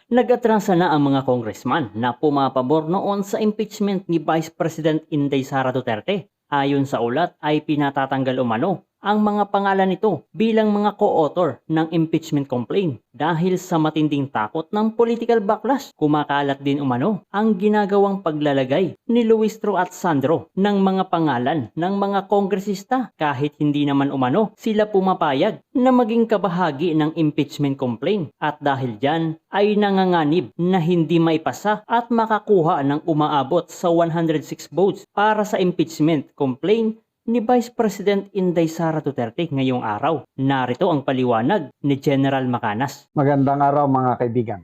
Nag-atrasa na ang mga congressman na pumapabor noon sa impeachment ni Vice President Inday Sara Duterte. Ayon sa ulat ay pinatatanggal umano ang mga pangalan nito bilang mga co-author ng impeachment complaint dahil sa matinding takot ng political backlash. Kumakalat din umano ang ginagawang paglalagay ni Luistro at Sandro ng mga pangalan ng mga kongresista kahit hindi naman umano sila pumapayag na maging kabahagi ng impeachment complaint, at dahil dyan ay nanganganib na hindi maipasa at makakuha ng umaabot sa 106 votes para sa impeachment complaint ni Vice President Inday Sara Duterte ngayong araw. Narito ang paliwanag ni General Macanas. Magandang araw mga kaibigan.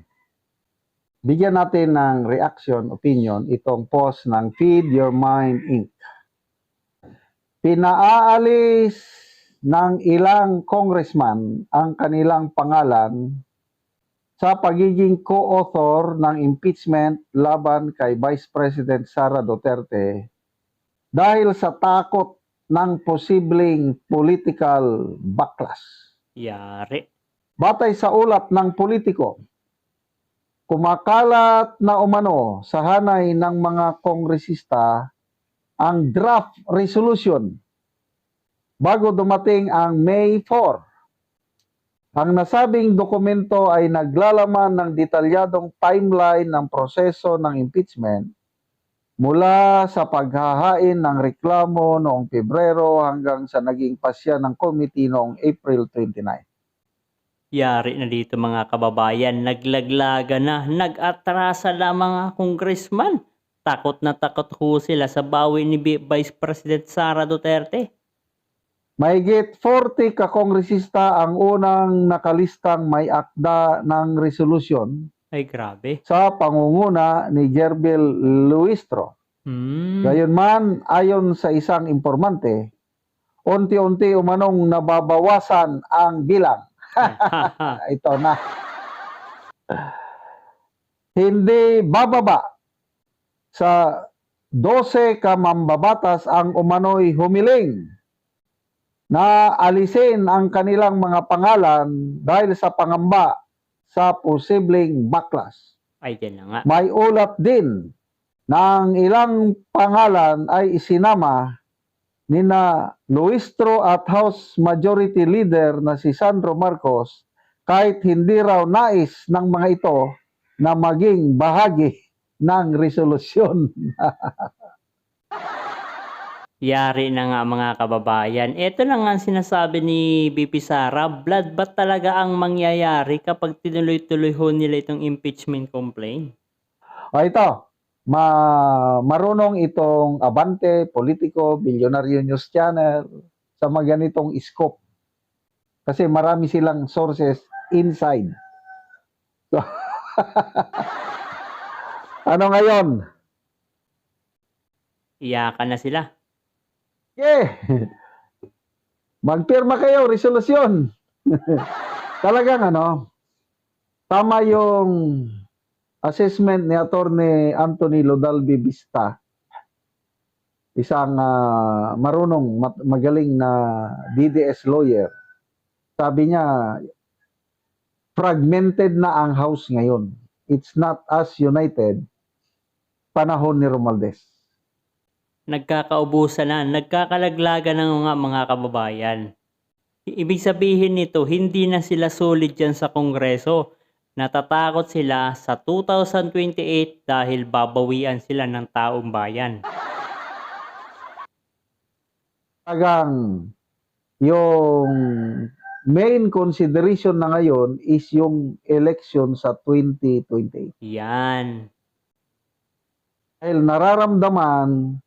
Bigyan natin ng reaction, opinion, itong post ng Feed Your Mind Inc. Pinaalis ng ilang congressman ang kanilang pangalan sa pagiging co-author ng impeachment laban kay Vice President Sara Duterte dahil sa takot ng posibleng political backlash. Yari. Batay sa ulat ng politiko, kumakalat na umano sa hanay ng mga kongresista ang draft resolution bago dumating ang May 4. Ang nasabing dokumento ay naglalaman ng detalyadong timeline ng proseso ng impeachment mula sa paghahain ng reklamo noong Pebrero hanggang sa naging pasya ng committee noong April 29. Yari na dito mga kababayan, naglaglaga na, nag-atrasa na mga congressman. Takot na takot ho sila sa bawi ni Vice President Sara Duterte. Mahigit 40 kakongresista ang unang nakalistang may akda ng resolusyon Ay grabe. sa pangunguna ni Gerbel Luistro. Gayunman, ayon sa isang informante, unti-unti umanong nababawasan ang bilang. Ito na. Hindi bababa sa 12 kamambabatas ang umano'y humiling na alisin ang kanilang mga pangalan dahil sa pangamba sa posibleng backlash. Ay yan na nga. May ulat din na ang ilang pangalan ay isinama nina Luistro at House Majority Leader na si Sandro Marcos kahit hindi raw nais ng mga ito na maging bahagi ng resolusyon. Yari na nga mga kababayan. Ito na nga ang sinasabi ni BP Sara, bloodbath talaga ang mangyayari kapag tinuloy-tuloy ho nila itong impeachment complaint. O ito, marunong itong Abante, Politico, Bilyonaryo News Channel sa mga ganitong scope. Kasi marami silang sources inside. So, ano ngayon? Iyakan na sila. Yeah. Magpirma kayo, resolusyon. Talagang tama yung assessment ni Attorney Anthony Lodalbi Vista. Isang marunong, magaling na DDS lawyer. Sabi niya, fragmented na ang House ngayon. It's not as united panahon ni Romualdez. Nagkakaubusan na, nagkakalaglaga na nga mga kababayan. Ibig sabihin nito, hindi na sila solid dyan sa Kongreso. Natatakot sila sa 2028 dahil babawian sila ng taong bayan. Tagang yung main consideration na ngayon is yung election sa 2028. Yan. Dahil nararamdaman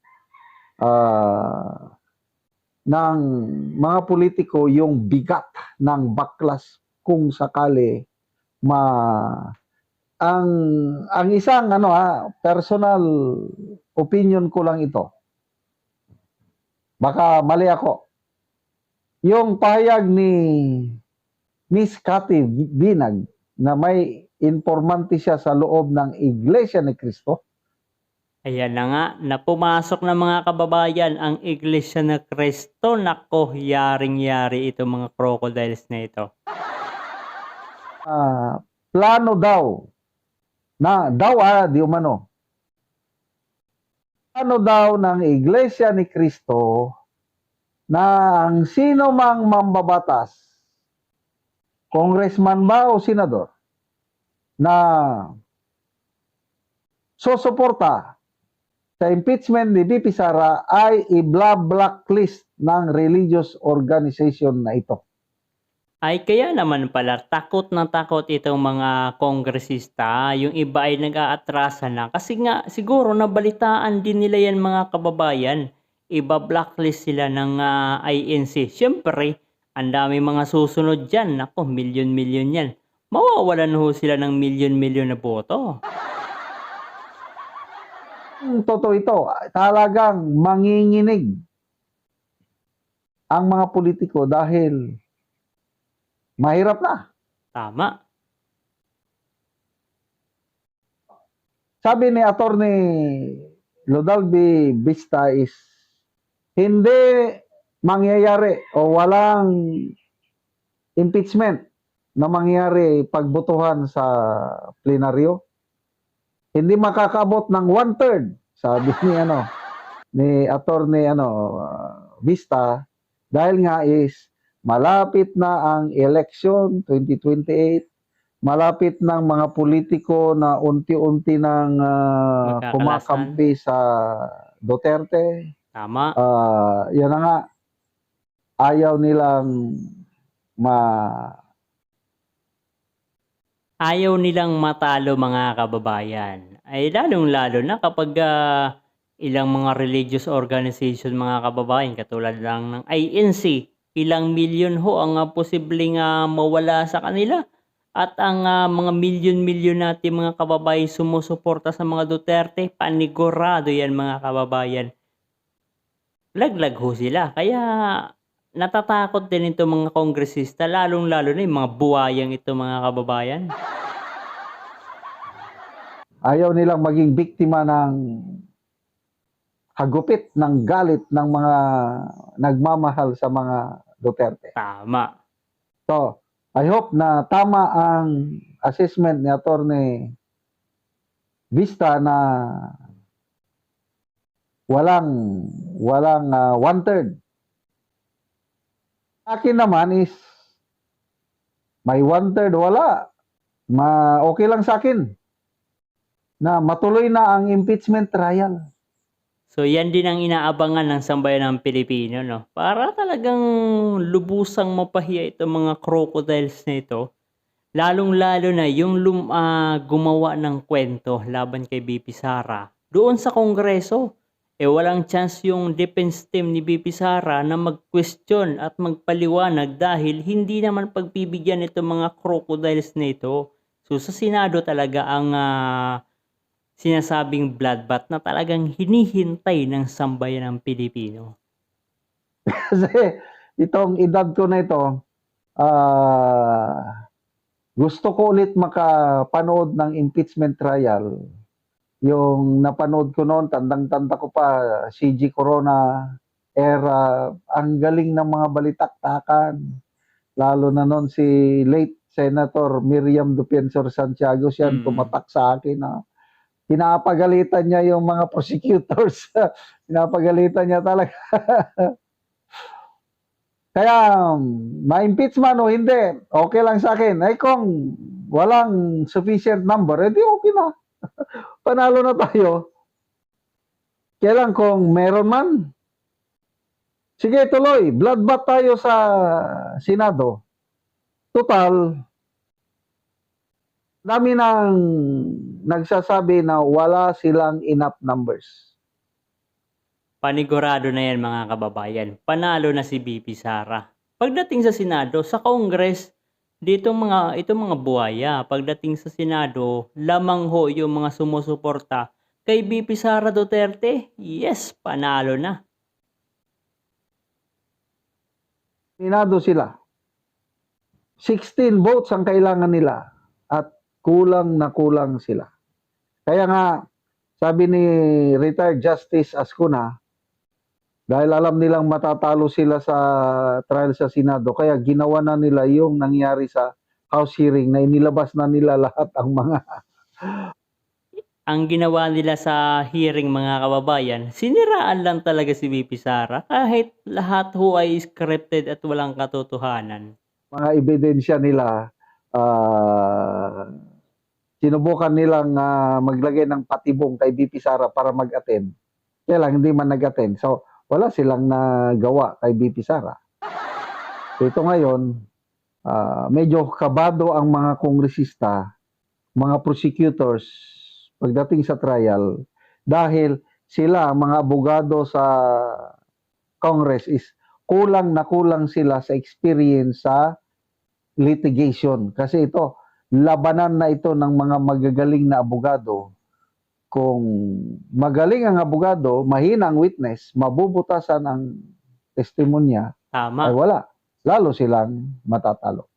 ng mga politiko yung bigat ng backlash kung sakali ang isang personal opinion ko lang ito. Baka mali ako. Yung pahayag ni Miss Cathy Binag na may informante siya sa loob ng Iglesia ni Cristo. Ayan na nga, na pumasok na mga kababayan ang Iglesia na Cristo. Nako, yaring-yari itong mga crocodiles na ito. Plano daw na daw di umano. Ano daw ng Iglesia ni Cristo na ang sino mang mambabatas, congressman ba o senador, na susuporta sa impeachment ni VP Sara ay i-blacklist ng religious organization na ito. Ay kaya naman pala takot na takot itong mga kongresista, yung iba ay nag-aatrasa na kasi nga siguro nabalitaan din nila yan mga kababayan, iba-blacklist sila ng INC. Siyempre, ang dami mga susunod dyan, nako, milyon-milyon yan. Mawawalan ho sila ng milyon-milyon na boto. Totoo ito, talagang manginginig ang mga politiko dahil mahirap na. Tama. Sabi ni Attorney Lodalbi Vista is hindi mangyayari o walang impeachment na mangyayari pagbotohan sa plenaryo. Hindi makakabot ng 1/3, sabi ni Attorney Vista, dahil nga is malapit na ang election 2028, malapit ng mga politiko na unti-unti nang Magkakalasan. kumakampi sa Duterte. Tama. Yan na nga, ayaw nilang Ayaw nilang matalo mga kababayan. Ay lalong-lalo na kapag ilang mga religious organization mga kababayan katulad lang ng INC, ilang milyon ho ang posibleng mawala sa kanila. At ang mga milyon-milyon natin mga kababayan sumusuporta sa mga Duterte, panigurado yan mga kababayan. Laglag ho sila. Kaya natatakot din ito mga kongresista, lalong-lalo na yung mga buwayang ito mga kababayan. ayaw nilang maging biktima ng hagupit ng galit ng mga nagmamahal sa mga Duterte. Tama. So, I hope na tama ang assessment ni Attorney Vista na walang 1/3. Akin naman is may 1/3 wala. Okay lang sa akin na matuloy na ang impeachment trial. So yan din ang inaabangan ng sambayan ng Pilipino, no? Para talagang lubusang mapahiya itong mga crocodiles na ito. Lalong-lalo na yung gumawa ng kwento laban kay BP Sara doon sa Kongreso. Walang chance yung defense team ni BP Sara na mag-question at magpaliwanag dahil hindi naman pagbibigyan itong mga crocodiles na ito. So sa Senado talaga ang sinasabing bloodbath na talagang hinihintay ng sambayan ng Pilipino. Kasi itong edad ko na ito, gusto ko ulit makapanood ng impeachment trial. Yung napanood ko noon, tandang-tanda ko pa, CG Corona era, ang galing ng mga balitaktakan. Lalo na noon si late Senator Miriam Defensor Santiago, siya tumatak sa akin na pinapagalitan niya yung mga prosecutors. Pinapagalitan niya talaga. Kaya, ma-impeachment o hindi, okay lang sa akin. Ay kung walang sufficient number, edi okay na. Panalo na tayo. Kailan kung meron man, sige tuloy, bloodbath tayo sa Senado. Total, dami nang nagsasabi na wala silang enough numbers. Panigurado na yan mga kababayan. Panalo na si BP Sara. Pagdating sa Senado, sa Congress, itong mga buhaya, pagdating sa Senado, lamang ho yung mga sumusuporta kay BP Sara Duterte. Yes, panalo na. Senado sila. 16 votes ang kailangan nila at kulang na kulang sila. Kaya nga, sabi ni retired Justice Ascuna, dahil alam nilang matatalo sila sa trial sa Senado, kaya ginawa na nila yung nangyari sa House hearing na inilabas na nila lahat ang mga Ang ginawa nila sa hearing mga kababayan, siniraan lang talaga si VP Sara kahit lahat ho ay scripted at walang katotohanan. Mga ebidensya nila, sinubukan nilang maglagay ng patibong kay BP Sara para mag-attend. Kaya lang, hindi man nag-attend. So, wala silang nagawa kay BP Sara. So, ito ngayon, medyo kabado ang mga kongresista, mga prosecutors, pagdating sa trial, dahil sila, mga abogado sa Congress, is kulang na kulang sila sa experience sa litigation. Kasi ito, labanan na ito ng mga magagaling na abogado. Kung magaling ang abogado, mahina ang witness, mabubutasan ang testimonya, ay Tama. wala. Lalo silang matatalo.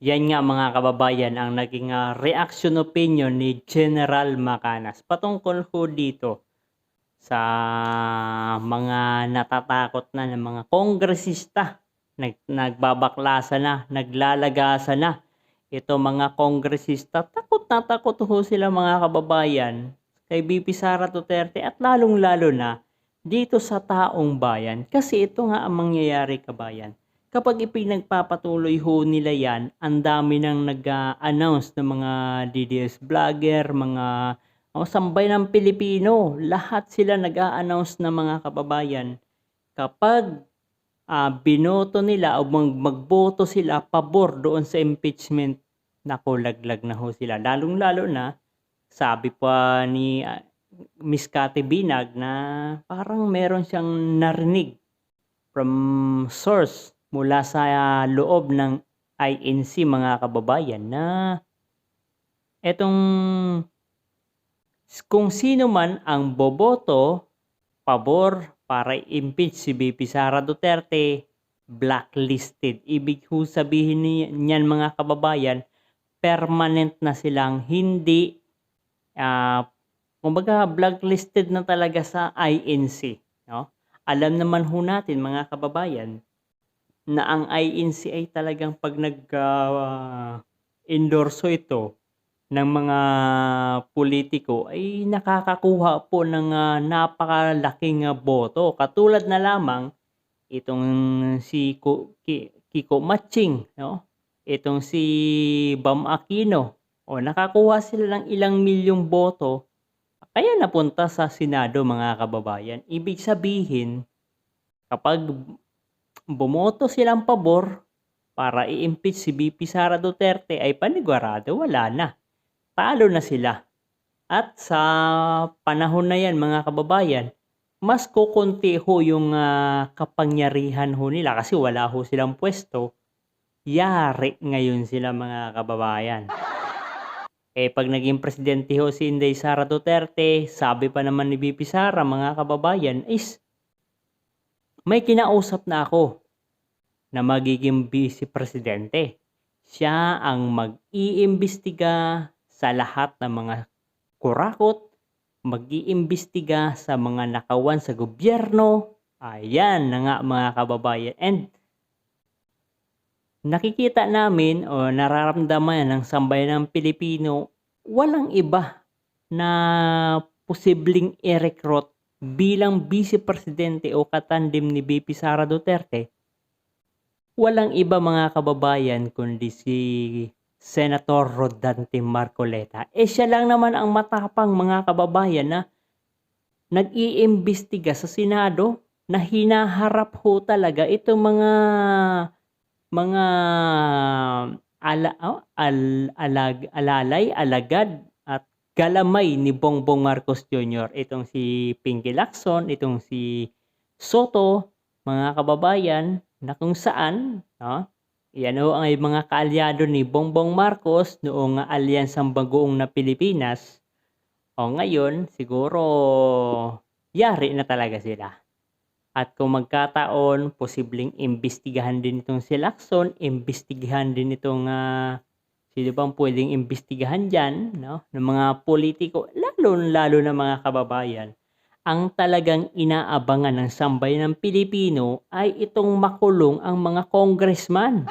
Yan nga mga kababayan ang naging reaction opinion ni General Macanas patungkol ho dito sa mga natatakot na ng mga kongresista. Nagbabaklasa na, naglalagasa na. Ito mga kongresista, takot na takot ho sila mga kababayan kay BP Sara Duterte at lalong-lalo na dito sa taong bayan. Kasi ito nga ang mangyayari kabayan. Kapag ipinagpapatuloy ho nila yan, ang dami nang nag-announce ng mga DDS vlogger, mga sambay ng Pilipino. Lahat sila nag-a-announce na mga kababayan. Kapag binoto nila o magboto sila pabor doon sa impeachment, naku, laglag na ho sila. Lalong-lalo na, sabi pa ni Miss Cathy Binag na parang meron siyang narinig from source mula sa loob ng INC mga kababayan na etong kung sino man ang boboto pabor para impeach si BP Sara Duterte, blacklisted. Ibig ho sabihin niyan mga kababayan, permanent na silang hindi kumbaga blacklisted na talaga sa INC, no? Alam naman ho natin mga kababayan na ang INC ay talagang pag endorso ito ng mga politiko ay nakakakuha po ng napakalaking boto. Katulad na lamang itong si Kiko Matching, no? Itong si Bam Aquino. Nakakuha sila ng ilang milyong boto. Kaya napunta sa Senado mga kababayan. Ibig sabihin, kapag bumoto silang pabor para i-impeach si BP Sara Duterte ay panigurado, wala na. Talo na sila. At sa panahon na yan mga kababayan, mas kukunti ho yung kapangyarihan ho nila kasi wala ho silang pwesto. Yari ngayon sila mga kababayan. Pag naging presidente ho si Inday Sara Duterte, sabi pa naman ni BP Sara mga kababayan is may kinausap na ako na magiging vice presidente. Siya ang mag-iimbestiga sa lahat ng mga kurakot, mag-iimbestiga sa mga nakawan sa gobyerno. Ayan na nga mga kababayan. And nakikita namin o nararamdaman ng sambayan ng Pilipino, walang iba na posibleng i-recruit bilang vice presidente o katandem ni BP Sara Duterte. Walang iba mga kababayan kundi si Senator Rodante Marcoleta. Siya lang naman ang matapang mga kababayan na nag-iimbestiga sa Senado na hinaharap ho talaga itong mga alagad at galamay ni Bongbong Marcos Jr. Itong si Pinky Lacson, itong si Soto, mga kababayan, na kung saan, yan ho ang mga kaalyado ni Bongbong Marcos noong Alyansang Bagoong na Pilipinas. Ngayon, siguro, yari na talaga sila. At kung magkataon, posibleng imbestigahan din itong si Lacson, imbestigahan din itong sino bang pwedeng imbestigahan dyan, no? Ng mga politiko, lalo na mga kababayan. Ang talagang inaabangan ng sambayan ng Pilipino ay itong makulong ang mga congressman.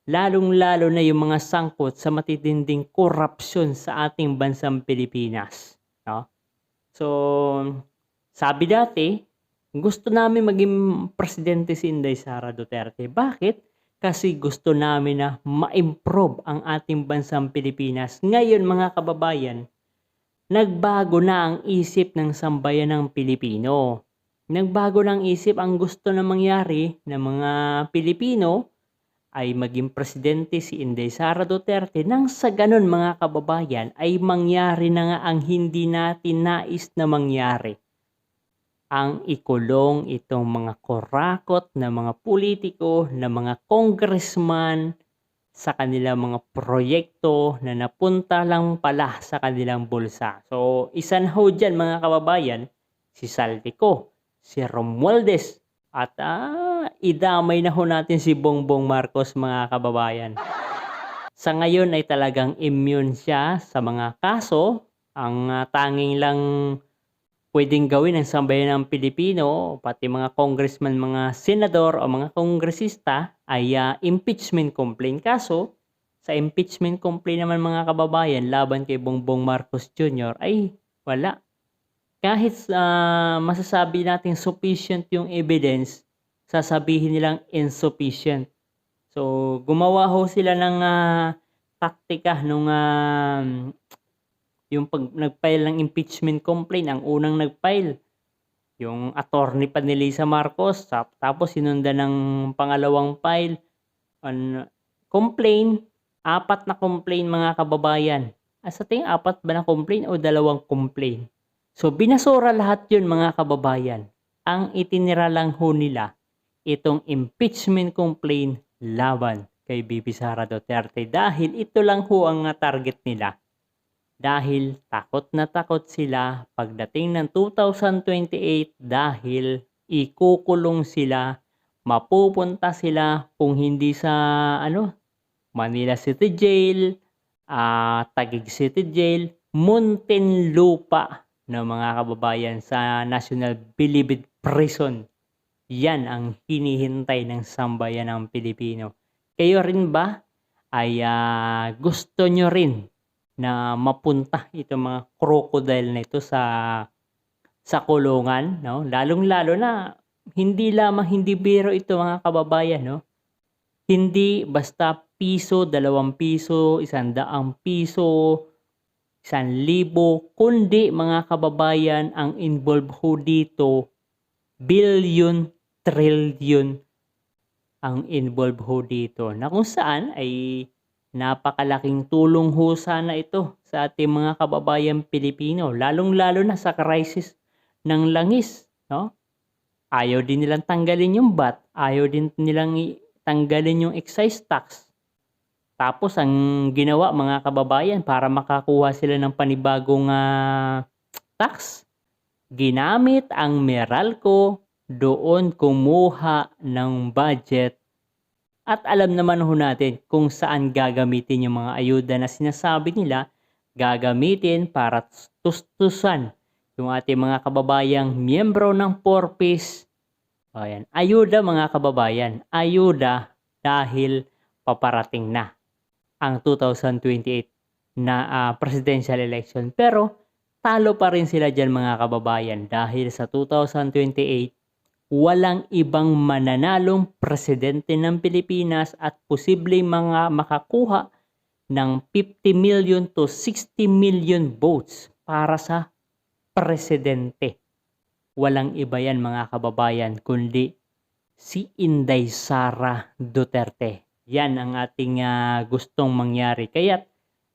lalong-lalo na yung mga sangkot sa matitinding korupsyon sa ating bansang Pilipinas, no? So, sabi dati, gusto namin maging presidente si Inday Sara Duterte. Bakit? Kasi gusto namin na ma-improve ang ating bansang Pilipinas. Ngayon, mga kababayan, nagbago na ang isip ng sambayanang Pilipino. Nagbago ng isip, ang gusto na mangyari ng mga Pilipino ay maging presidente si Inday Sara Duterte nang sa ganun, mga kababayan, ay mangyari na nga ang hindi natin nais na mangyari. Ang ikulong itong mga kurakot na mga politiko, na mga congressman sa kanilang mga proyekto na napunta lang pala sa kanilang bulsa. So, isa na ho dyan, mga kababayan, si Saltico, si Romualdez, at idamay na ho natin si Bongbong Marcos, mga kababayan. Sa ngayon ay talagang immune siya sa mga kaso. Ang tanging lang pwedeng gawin ng sambayan ng Pilipino, pati mga congressman, mga senador o mga kongresista ay impeachment complaint. Kaso, sa impeachment complaint naman, mga kababayan, laban kay Bongbong Marcos Jr. ay wala. Kahit masasabi natin sufficient yung evidence, sasabihin nilang insufficient. So, gumawa ho sila ng taktika nung yung pag nag-file ng impeachment complaint. Ang unang nag-file, yung attorney pa ni Lisa Marcos, tapos sinundan ng pangalawang file, complaint, 4 na complaint, mga kababayan. Sa tingin, 4 ba na complaint o 2 complaint? So, binasura lahat yun, mga kababayan. Ang itinira lang ho nila, itong impeachment complaint laban kay Bibi Sara Duterte. Dahil ito lang ho ang target nila. Dahil takot na takot sila pagdating ng 2028 dahil ikukulong sila, mapupunta sila kung hindi sa Manila City Jail, Taguig City Jail, Muntinlupa na, mga kababayan, sa National Bilibid Prison. Yan ang hinihintay ng sambayan ng Pilipino. Kayo rin ba ay gusto nyo rin na mapunta itong mga crocodile na ito sa kulungan, no? Lalong-lalo na hindi biro ito, mga kababayan, no? Hindi basta piso, 2 piso, 100 piso, 1,000, kundi, mga kababayan, ang involved ho dito, billion, trillion ang involved ho dito, na kung saan ay napakalaking tulong ho sana ito sa ating mga kababayan Pilipino, lalong-lalo na sa crisis ng langis, no? Ayaw din nilang tanggalin yung VAT, ayaw din nilang tanggalin yung excise tax. Tapos ang ginawa, mga kababayan, para makakuha sila ng panibagong tax, ginamit ang Meralco, doon kumuha ng budget. At alam naman ho natin kung saan gagamitin yung mga ayuda na sinasabi nila, gagamitin para tustusan yung ating mga kababayang miyembro ng Porpis. Ayan, ayuda, mga kababayan, ayuda dahil paparating na ang 2028 na presidential election. Pero talo pa rin sila dyan, mga kababayan, dahil sa 2028 walang ibang mananalong presidente ng Pilipinas at posibleng mga makakuha ng 50 million to 60 million votes para sa presidente. Walang iba yan, mga kababayan, kundi si Inday Sara Duterte. Yan ang ating gustong mangyari. Kaya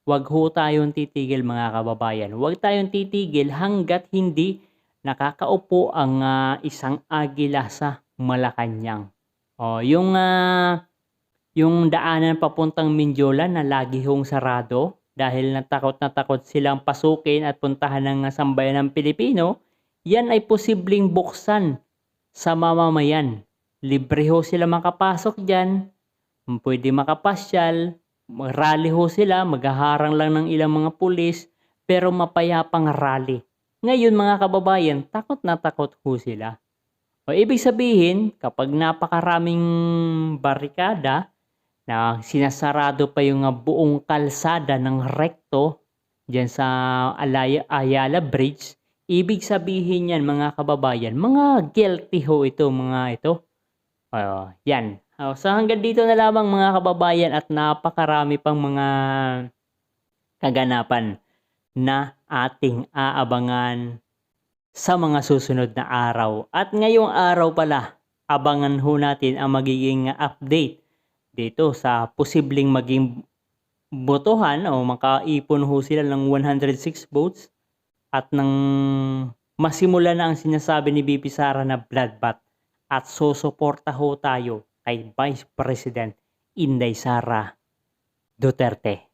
wag ho tayong titigil, mga kababayan. Wag tayong titigil hanggat hindi nakakaupo ang isang agila sa Malacanang. Yung daanan papuntang Mindiolan na lagi hong sarado dahil na takot silang pasukin at puntahan ng sambayan ng Pilipino, yan ay posibleng buksan sa mamamayan. Libre ho sila makapasok dyan, pwede makapasyal, rally ho sila, maghaharang lang ng ilang mga pulis, pero mapayapang rally. Ngayon, mga kababayan, takot na takot ho sila. O ibig sabihin, kapag napakaraming barikada, na sinasarado pa yung buong kalsada ng Recto diyan sa Ayala Bridge. Ibig sabihin yan mga kababayan, mga guilty ho ito mga ito. Yan. So hanggang dito na lamang mga kababayan at napakarami pang mga kaganapan na ating aabangan sa mga susunod na araw. At ngayong araw pala, abangan ho natin ang magiging update dito sa posibleng maging botohan o makaipon ho sila ng 106 votes at nang masimula na ang sinasabi ni BP Sara na bloodbath at susuporta ho tayo kay Vice President Inday Sara Duterte.